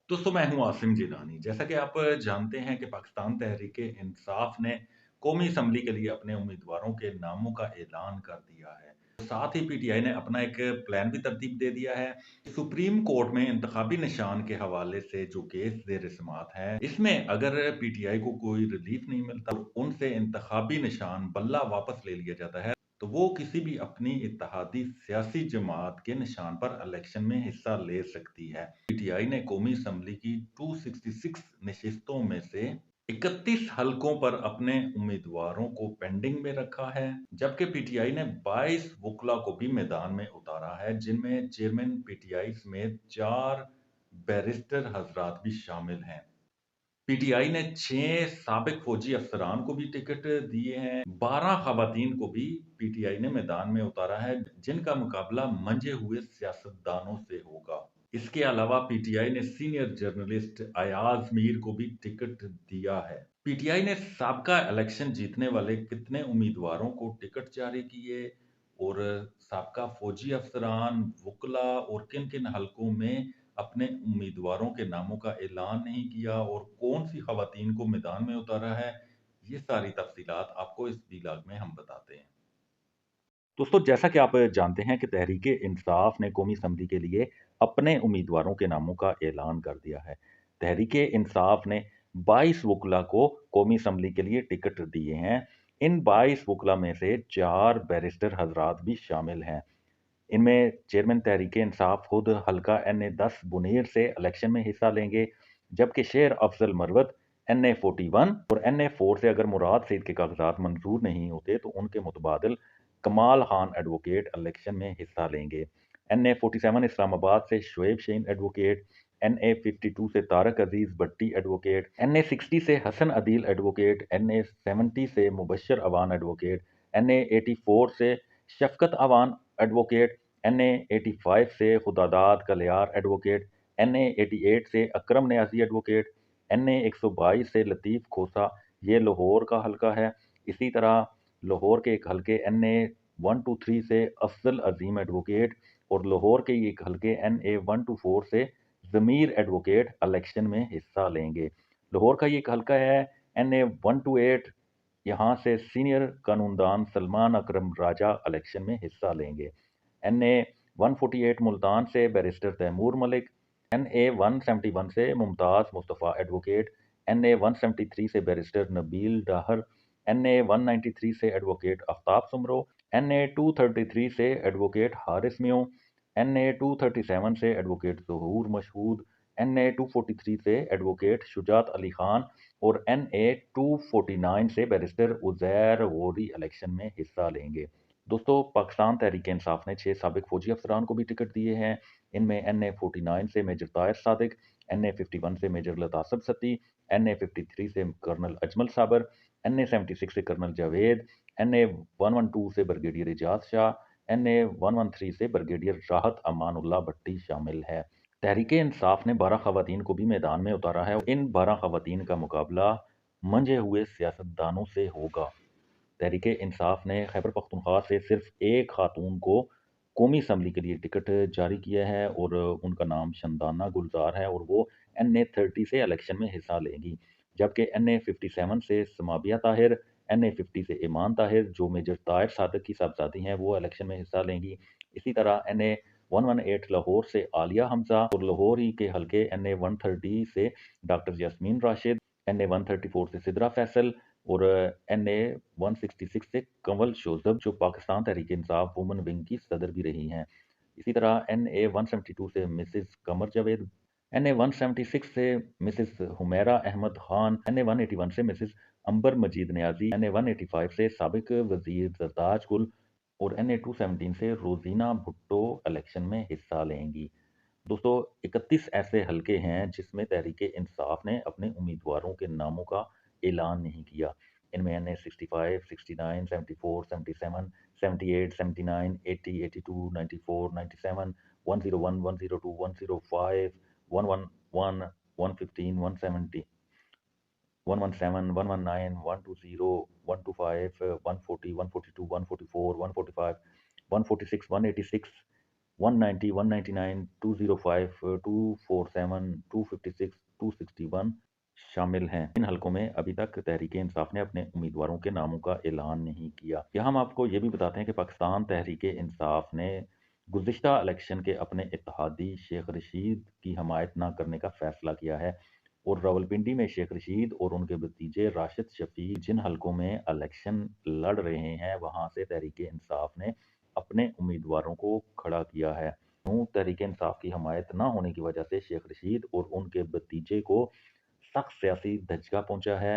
दोस्तों मैं हूं आसिम जिलानी। जैसा कि आप जानते हैं कि पाकिस्तान तहरीक इंसाफ ने कौमी असम्बली के लिए अपने उम्मीदवारों के नामों का ऐलान कर दिया है। साथ ही पीटीआई ने अपना एक प्लान भी तरतीब दे दिया है। सुप्रीम कोर्ट में इंतखाबी निशान के हवाले से जो केस ज़ेर समाअत है, इसमें अगर पीटीआई को कोई रिलीफ नहीं मिलता और उनसे इंतखाबी निशान बल्ला वापस ले लिया जाता है, तो वो किसी भी अपनी इत्तेहादी सियासी जमात के निशान पर इलेक्शन में हिस्सा ले सकती है। पीटीआई ने कौमी असम्बली की 266 नशिस्तों में से 31 हलकों पर अपने उम्मीदवारों को पेंडिंग में रखा है, जबकि पीटीआई ने 22 वकला को भी मैदान में उतारा है, जिनमें चेयरमैन पीटीआई समेत 4 बैरिस्टर हजरात भी शामिल हैं। पीटीआई ने 6 साबिक फौजी अफसरान को भी टिकट दिए हैं। 12 खवातीन को भी पीटीआई ने मैदान में उतारा है, जिनका मुकाबला मंजे हुए सियासतदानों से होगा। इसके अलावा पीटीआई ने सीनियर जर्नलिस्ट अयाज मीर को भी टिकट दिया है। पीटीआई ने साबका इलेक्शन जीतने वाले कितने उम्मीदवारों को टिकट जारी किए और साबका फौजी अफसरान, वकला और किन किन हलकों में अपने उम्मीदवारों के नामों का ऐलान नहीं किया और कौन सी खवातीन को मैदान में उतारा है, ये सारी तफसीलात आपको इस वीलॉग में हम बताते हैं। दोस्तों, जैसा कि आप जानते हैं कि तहरीक इंसाफ ने कौमी असम्बली के लिए अपने उम्मीदवारों के नामों का ऐलान कर दिया है। तहरीक इंसाफ ने 22 वकला को कौमी असम्बली के लिए टिकट दिए हैं। इन 22 वकला में से 4 बैरिस्टर हजरात भी शामिल हैं। इनमें चेयरमैन तहरीक इंसाफ खुद हल्का NA 10 बुनेर से इलेक्शन में हिस्सा लेंगे, जबकि शेर अफजल मरवत NA 41 और NA 4 से अगर मुराद सईद के कागजात मंजूर नहीं होते तो उनके मुतबादिल कमाल खान एडवोकेट इलेक्शन में हिस्सा लेंगे। NA 47 इस्लामाबाद से शुएब शहीन एडवोकेट, NA 52 से तारक अजीज भट्टी एडवोकेट, NA 60 से हसन अदील एडवोकेट, NA 70 से मुबशर अवान एडवोकेट, NA 84 से शफकत अवान एडवोकेट, NA 85 से खुदादाद कलियार एडवोकेट, NA 88 से अकरम न्याजी एडवोकेट, NA 122 से लतीफ़ खोसा, ये लाहौर का हल्का है। इसी तरह लाहौर के एक हल्के NA 123 से अफजल अजीम एडवोकेट और लाहौर के एक हल्के NA 124 से ज़मीर एडवोकेट इलेक्शन में हिस्सा लेंगे। लाहौर का ये एक हल्का है NA 128, यहाँ से सीनियर कानूनदान सलमान अकरम राजा इलेक्शन में हिस्सा लेंगे। NA 148 मुल्तान से बैरिस्टर तैमूर मलिक, NA 171 से मुमताज़ मुस्तफ़ा एडवोकेट, NA 173 से बैरिस्टर नबील डाहर, NA 193 से एडवोकेट आफ्ताब सुमरो, NA 233 से एडवोकेट हारिस म्यूँ, NA 237 से एडवोकेट ज़हूर मशहूद, NA 243 से एडवोकेट शुजात अली खान और NA 249 से बैरिस्टर उज़ैर गौरी इलेक्शन में हिस्सा लेंगे। दोस्तों, पाकिस्तान तहरीक इंसाफ ने 6 साबिक फौजी अफसरान को भी टिकट दिए हैं। इनमें NA 49 से मेजर ताहिर सादिक, NA 51 से मेजर लतासब सती, NA 53 से कर्नल अजमल साबर, NA 76 से कर्नल जावेद, NA 112 से ब्रिगेडियर एजाज शाह, NA 113 से ब्रिगेडियर राहत अमानुल्लाह भट्टी शामिल है। तहरीक इंसाफ ने 12 खवातीन को भी मैदान में उतारा है। इन 12 खवातीन का मुकाबला मंजे हुए सियासतदानों से होगा। तहरीक इंसाफ ने खैबर पख्तूनख्वा से सिर्फ एक खातून को कौमी असम्बली के लिए टिकट जारी किया है और उनका नाम शंदाना गुलजार है और वो NA 30 से इलेक्शन में हिस्सा लेंगी, जबकि NA 57 से समाबिया ताहिर, NA 50 से ईमान ताहिर जो मेजर ताहिर सादक की साहबजादी हैं वो इलेक्शन में हिस्सा लेंगी। इसी तरह NA 118 लाहौर से आलिया हमजा और लाहौर ही के हल्के NA 130 से डॉक्टर यास्मीन राशिद, NA 134 से सिदरा फैसल और NA 166 से कंवल शोजब जो पाकिस्तान तहरीक इंसाफ वुमन विंग की सदर भी रही हैं। इसी तरह NA 172 से मिसेस कमर जावेद, NA 176 से मिसेस हुमैरा अहमद खान, NA 181 से मिसेस अंबर मजीद न्याजी, NA 185 से साबिक वजीर जरदाज गुल और NA 217 से रोजीना भुट्टो इलेक्शन में हिस्सा लेंगी। दोस्तों, 31 ऐसे हलके हैं जिसमें तहरीक इंसाफ ने अपने उम्मीदवारों के नामों का ऐलान नहीं किया। इनमें NA 65, 69, 74, 77, 78, 79, 80, 82, 94, 97, 101, 102, 105, 111, 115, 170, 117, 119, 120, 125, 140, 142, 144, 145, 146, 186, 190, 199, 205, 247, 256, 261 शामिल हैं। इन हलकों में अभी तक तहरीक-ए-इंसाफ ने अपने उम्मीदवारों के नामों का ऐलान नहीं किया। यहाँ हम आपको ये भी बताते हैं कि पाकिस्तान तहरीक-ए-इंसाफ ने गुज़िश्ता इलेक्शन के अपने इत्तेहादी शेख रशीद की हमायत न करने का फैसला किया है और रावलपिंडी में शेख रशीद और उनके भतीजे राशिद शफीक जिन हलकों में इलेक्शन लड़ रहे हैं, वहाँ से तहरीक-ए-इंसाफ ने अपने उम्मीदवारों को खड़ा किया है। तहरीक-ए-इंसाफ की हमायत न होने की वजह से शेख रशीद और उनके भतीजे को सख्त सियासी धचका पहुँचा है।